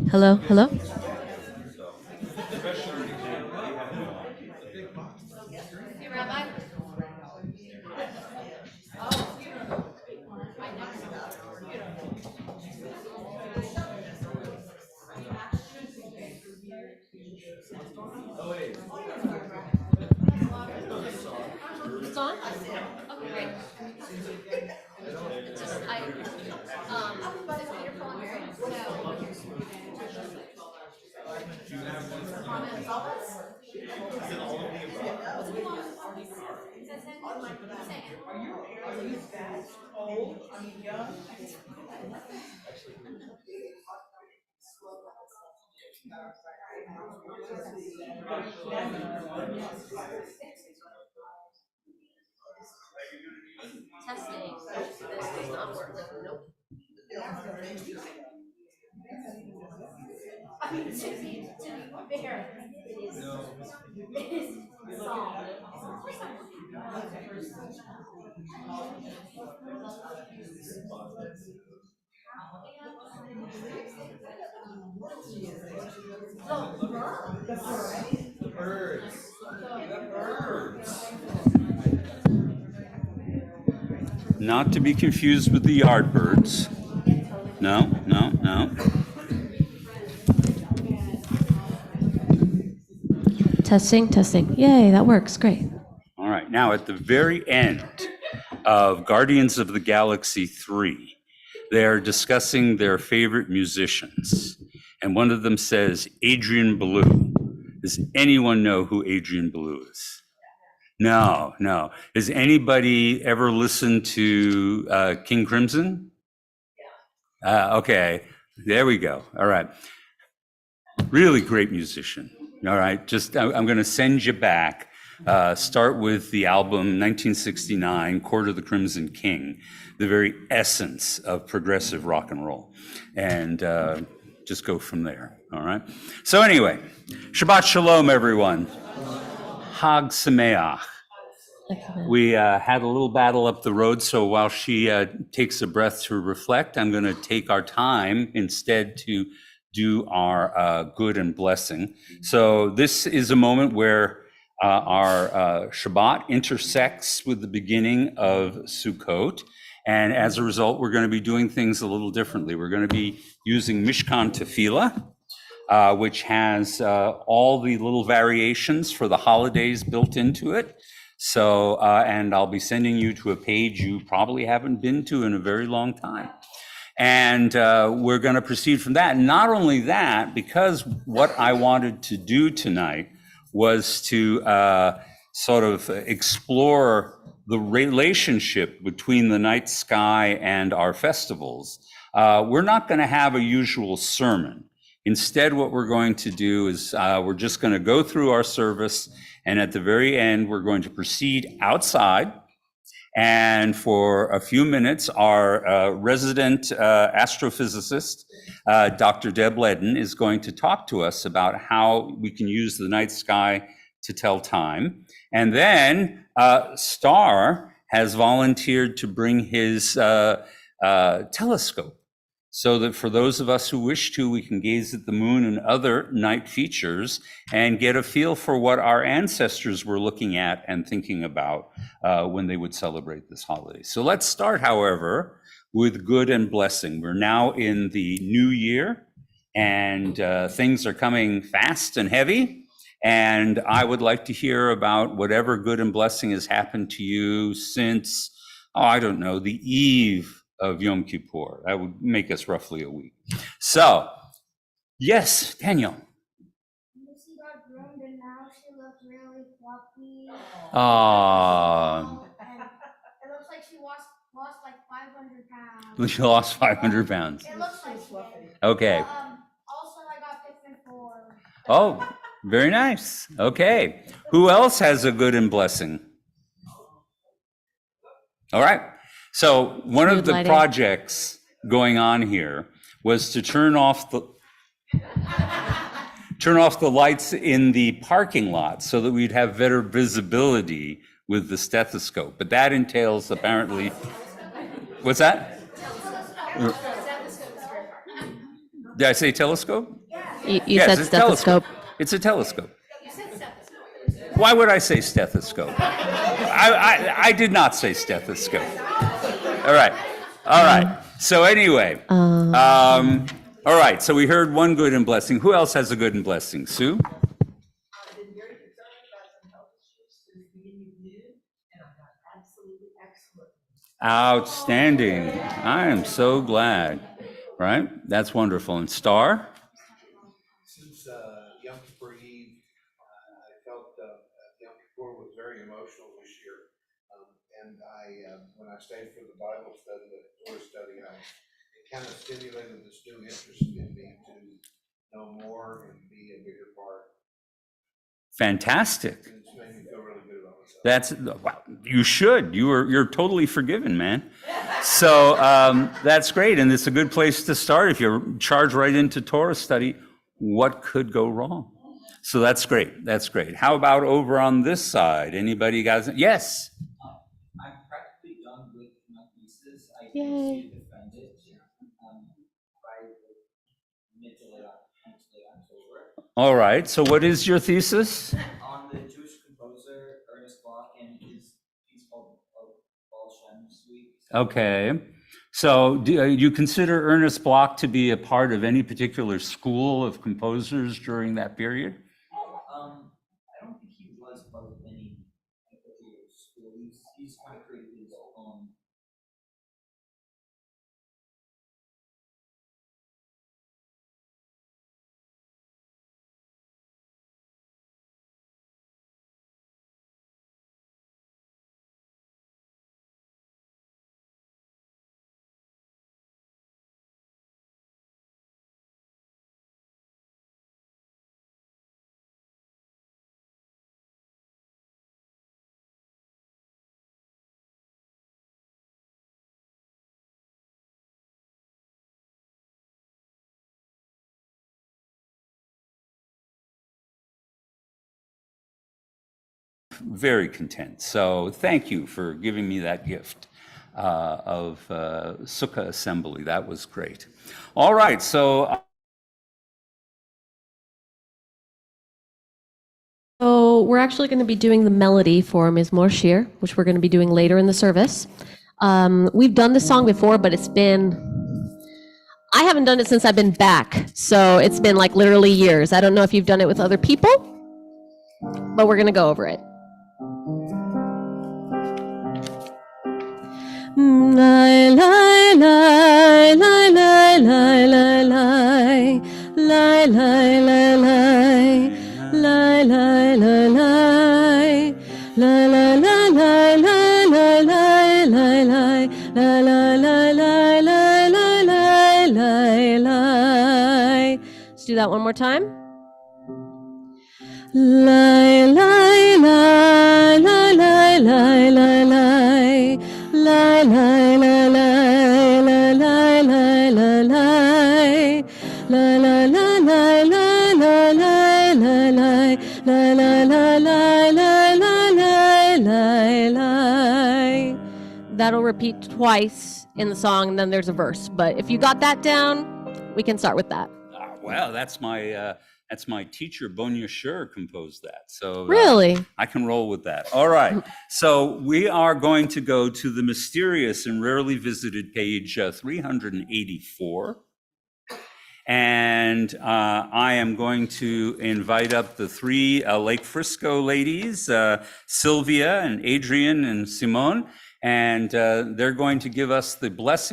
Hello, hello. It's on? Okay, great. It's just, is Peter Paul married? No. Testing. This is not working. Nope. I mean, to be fair, it is. It is solid. Not to be confused with the yard birds. No, no, no. Testing, testing. Yay, that works. Great. All right. Now, at the very end of Guardians of the Galaxy 3, they're discussing their favorite musicians. And one of them says, Adrian Belew. Does anyone know who Adrian Belew is? No, no. Has anybody ever listened to King Crimson? Okay, there we go. All right. Really great musician. All right, just I'm going to send you back. Start with the album 1969, Court of the Crimson King, the very essence of progressive rock and roll. And just go from there. All right. So anyway, Shabbat Shalom, everyone. Hag Sameach. We had a little battle up the road, so while she takes a breath to reflect, I'm going to take our time instead to do our good and blessing. So this is a moment where our Shabbat intersects with the beginning of Sukkot, and as a result, we're going to be doing things a little differently. We're going to be using Mishkan Tefillah, which has all the little variations for the holidays built into it. So, and I'll be sending you to a page you probably haven't been to in a very long time. And we're going to proceed from that. Not only that, because what I wanted to do tonight was to sort of explore the relationship between the night sky and our festivals. We're not going to have a usual sermon. Instead, what we're going to do is we're just going to go through our service, and at the very end, we're going to proceed outside. And for a few minutes, our resident astrophysicist, Dr. Deb Ledden, is going to talk to us about how we can use the night sky to tell time. And then Star has volunteered to bring his telescope, so that for those of us who wish to, we can gaze at the moon and other night features and get a feel for what our ancestors were looking at and thinking about when they would celebrate this holiday. So let's start, however, with good and blessing. We're now in the new year, and things are coming fast and heavy. And I would like to hear about whatever good and blessing has happened to you since, I don't know, the eve of Yom Kippur. That would make us roughly a week. So, yes, Daniel. Lucy got groomed and now she looks really fluffy. And It looks like she lost like 500 pounds. she lost 500 pounds. It looks like she did. Okay. Also, I got Pikmin 4. Oh, very nice. Okay. Who else has a good and blessing? All right. So one of Mood the lighting. projects going on here was to turn off the lights in the parking lot so that we'd have better visibility with the stethoscope. But that entails apparently, what's that? Did I say telescope? You Yes, said it's stethoscope. It's a telescope. Why would I say stethoscope? I did not say stethoscope. All right. All right. So anyway, all right. So we heard one good and blessing. Who else has a good and blessing? Sue? I've been very excited about some health issues since the beginning of June, and I got absolutely excellent. Outstanding. I am so glad. Right? That's wonderful. And Star? Since Yom Kippur Eve, I felt Yom Kippur was very emotional this year. And when I stayed for the Bible study, the Torah study, it kind of stimulated this new interest in me to know more and be a bigger part. Fantastic. And it's made me feel really good about myself. That's, wow, you should. You're totally forgiven, man. So that's great, and it's a good place to start. If you're charged right into Torah study, what could go wrong? So that's great. That's great. How about over on this side? Anybody guys? Yes. I'm practically done with my thesis. I Yay. need to defend it by mid to late October All right. So what is your thesis? on the Jewish composer Ernest Bloch and his piece called Baal Shem Suite. Okay. So do you consider Ernest Bloch to be a part of any particular school of composers during that period? I don't think he was part of any particular school. He's kind of created his own. Very content. So thank you for giving me that gift of Sukkah Assembly. That was great. All right. So So we're actually going to be doing the melody for Mizmor Shir, which we're going to be doing later in the service. We've done this song before, but I haven't done it since I've been back. So it's been like literally years. I don't know if you've done it with other people, but we're going to go over it. Lai, lai, lai, lai, lai, lai, lai, lai, lai, lai, lai, lai. Lai, lai, lai, lai, lai, lai, lai, lai, lai, lai, lai, lai, lai, lai, lai, lai, lai, lai, lai. Let's do that one more time. Lai, lai, lai, lai, lai, lai, lai, lai, lai, lai, lai, lai, lai, lai, lai, lai, lai. La la la la la la la la la la la la la la la la. That'll repeat twice in the song, and then there's a verse. But if you got that down, we can start with that. well, that's my teacher, Bonya Shur, composed that. So Really? I can roll with that. All right. So we are going to go to the mysterious and rarely visited page 384. And I am going to invite up the three Lake Frisco ladies, Sylvia and Adrian and Simone, and they're going to give us the blessing.